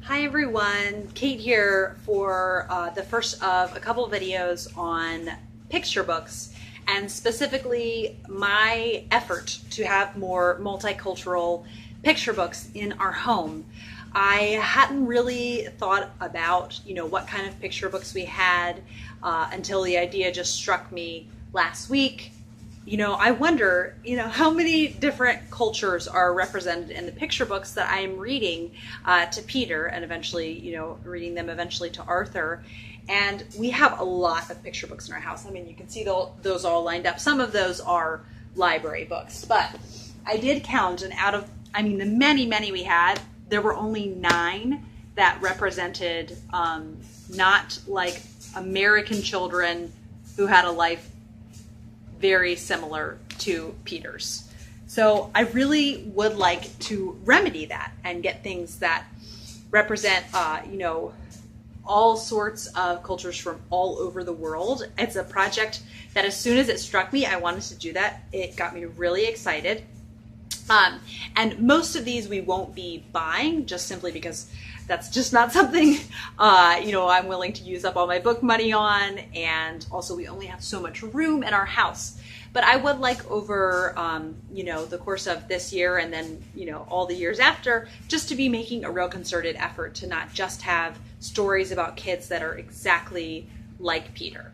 Hi everyone, Kate here for the first of a couple videos on picture books and specifically my effort to have more multicultural picture books in our home. I hadn't really thought about, what kind of picture books we had until the idea just struck me last week. I wonder, how many different cultures are represented in the picture books that I am reading to Peter and eventually, reading them eventually to Arthur. And we have a lot of picture books in our house. I mean, you can see those all lined up. Some of those are library books, but I did count, and out of, the many, many we had, there were only 9 that represented not like American children who had a life very similar to Peter's. So I really would like to remedy that and get things that represent, all sorts of cultures from all over the world. It's a project that as soon as it struck me, I wanted to do that. It got me really excited. And most of these we won't be buying just simply because that's just not something, I'm willing to use up all my book money on. And also we only have so much room in our house. But I would like over, the course of this year and then, all the years after, just to be making a real concerted effort to not just have stories about kids that are exactly like Peter.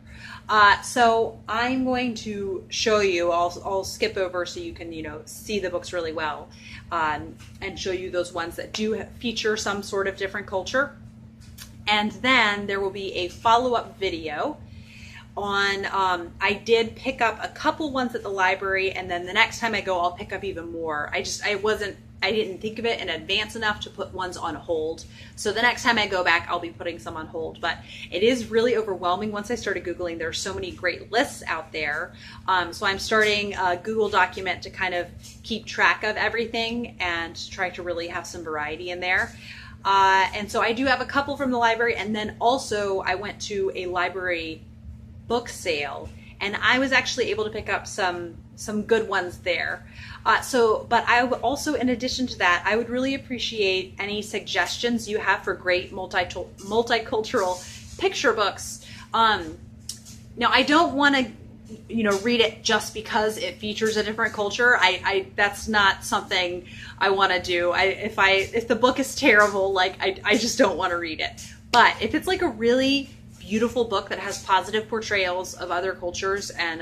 So I'm going to show you, I'll skip over so you can, see the books really well, and show you those ones that do feature some sort of different culture. And then there will be a follow-up video on, I did pick up a couple ones at the library, and then the next time I go, I'll pick up even more. I didn't think of it in advance enough to put ones on hold. So the next time I go back, I'll be putting some on hold. But it is really overwhelming. Once I started Googling, there are so many great lists out there. So I'm starting a Google document to kind of keep track of everything and try to really have some variety in there. And so I do have a couple from the library. And then also I went to a library book sale, and I was actually able to pick up some good ones there. But I would also, in addition to that, I would really appreciate any suggestions you have for great multicultural picture books. Now, I don't want to, read it just because it features a different culture. That's not something I want to do. If the book is terrible, I just don't want to read it. But if it's like a really beautiful book that has positive portrayals of other cultures and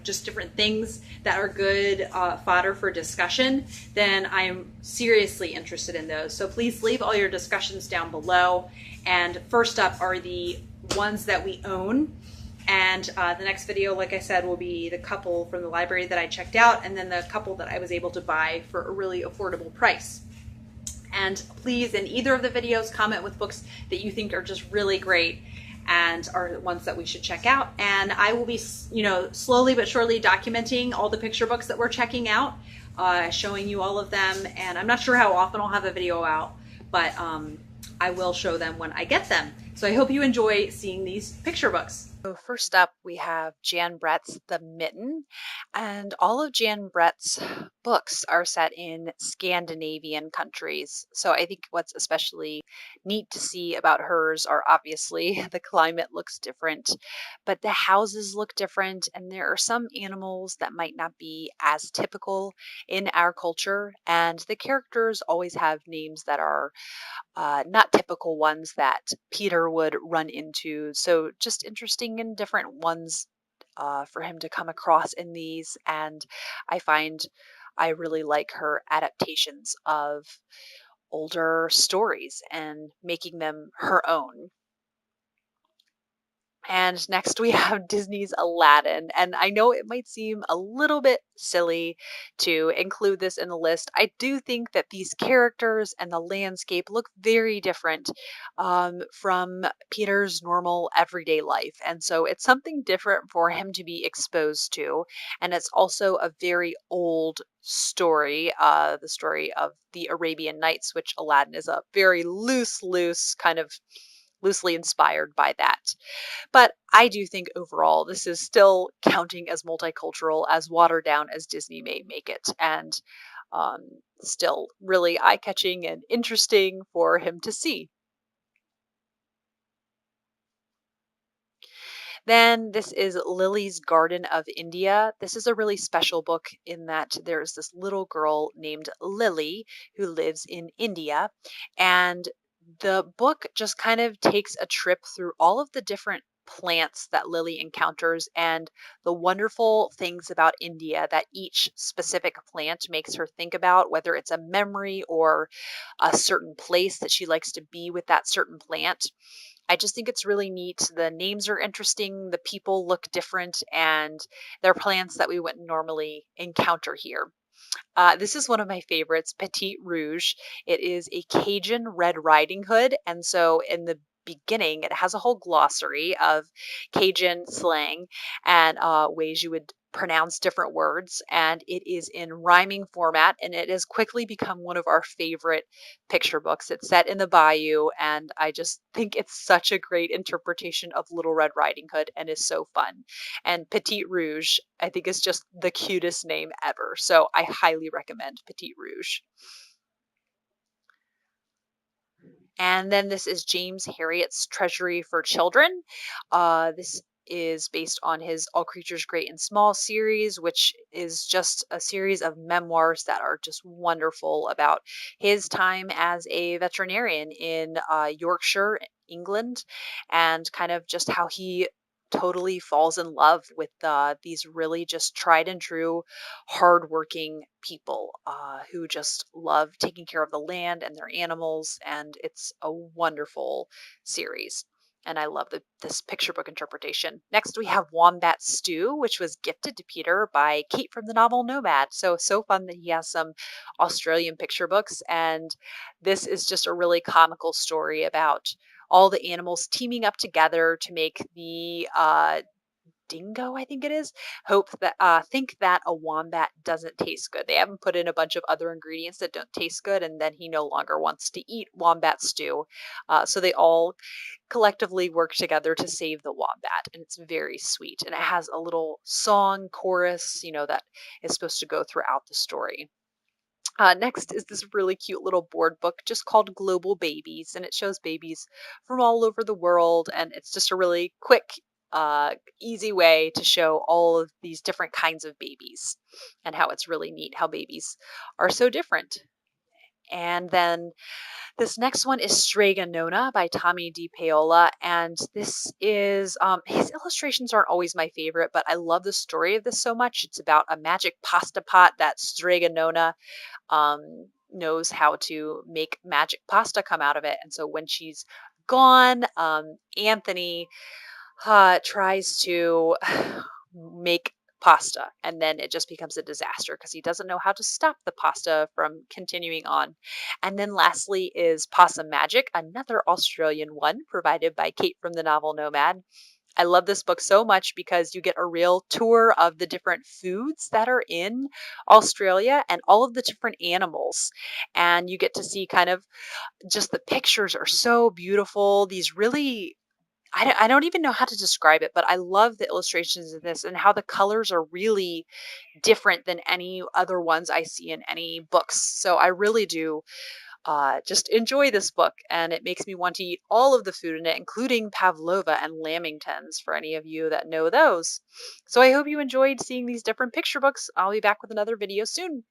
just different things that are good fodder for discussion, then I'm seriously interested in those. So please leave all your discussions down below. And first up are the ones that we own. And the next video, like I said, will be the couple from the library that I checked out, and then the couple that I was able to buy for a really affordable price. And please, in either of the videos, comment with books that you think are just really great and are the ones that we should check out. And I will be, slowly but surely documenting all the picture books that we're checking out, showing you all of them. And I'm not sure how often I'll have a video out, but I will show them when I get them. So I hope you enjoy seeing these picture books. So first up, we have Jan Brett's The Mitten, and all of Jan Brett's books are set in Scandinavian countries. So I think what's especially neat to see about hers are obviously the climate looks different, but the houses look different, and there are some animals that might not be as typical in our culture, and the characters always have names that are not typical ones that Peter would run into. So just interesting and different ones for him to come across in these. And I find I really like her adaptations of older stories and making them her own. And next we have Disney's Aladdin. And I know it might seem a little bit silly to include this in the list. I do think that these characters and the landscape look very different from Peter's normal everyday life. And so it's something different for him to be exposed to. And it's also a very old story, the story of the Arabian Nights, which Aladdin is a very loose kind of loosely inspired by that. But I do think overall this is still counting as multicultural, as watered down as Disney may make it, and still really eye catching and interesting for him to see. Then this is Lily's Garden of India. This is a really special book in that there's this little girl named Lily who lives in India. And the book just kind of takes a trip through all of the different plants that Lily encounters and the wonderful things about India that each specific plant makes her think about, whether it's a memory or a certain place that she likes to be with that certain plant. I just think it's really neat. The names are interesting, the people look different, and they're plants that we wouldn't normally encounter here. This is one of my favorites, Petite Rouge. It is a Cajun Red Riding Hood. And so in the beginning, it has a whole glossary of Cajun slang and ways you would pronounce different words. And it is in rhyming format, and it has quickly become one of our favorite picture books. It's set in the bayou, and I just think it's such a great interpretation of Little Red Riding Hood and is so fun. And Petite Rouge, I think, is just the cutest name ever. So I highly recommend Petite Rouge. And then this is James Herriot's Treasury for Children. This is based on his All Creatures Great and Small series, which is just a series of memoirs that are just wonderful about his time as a veterinarian in Yorkshire, England, and kind of just how he totally falls in love with these really just tried and true hardworking people who just love taking care of the land and their animals. And it's a wonderful series. And I love this picture book interpretation. Next, we have Wombat Stew, which was gifted to Peter by Kate from the novel Nomad. So fun that he has some Australian picture books. And this is just a really comical story about all the animals teaming up together to make the dingo, I think it is, think that a wombat doesn't taste good. They haven't put in a bunch of other ingredients that don't taste good, and then he no longer wants to eat wombat stew. So they all collectively work together to save the wombat, and it's very sweet. And it has a little song chorus, that is supposed to go throughout the story. Next is this really cute little board book just called Global Babies, and it shows babies from all over the world. And it's just a really quick, easy way to show all of these different kinds of babies and how it's really neat how babies are so different. And then this next one is Strega Nona by Tomie DePaola, and this is his illustrations aren't always my favorite, but I love the story of this so much. It's about a magic pasta pot that Strega Nona knows how to make magic pasta come out of it. And so when she's gone, Anthony tries to make pasta, and then it just becomes a disaster because he doesn't know how to stop the pasta from continuing on. And then lastly is Possum Magic, another Australian one provided by Kate from the novel Nomad. I love this book so much because you get a real tour of the different foods that are in Australia and all of the different animals. And you get to see kind of just the pictures are so beautiful. These really, I don't even know how to describe it, but I love the illustrations in this and how the colors are really different than any other ones I see in any books. So I really do just enjoy this book, and it makes me want to eat all of the food in it, including pavlova and lamingtons, for any of you that know those. So I hope you enjoyed seeing these different picture books. I'll be back with another video soon.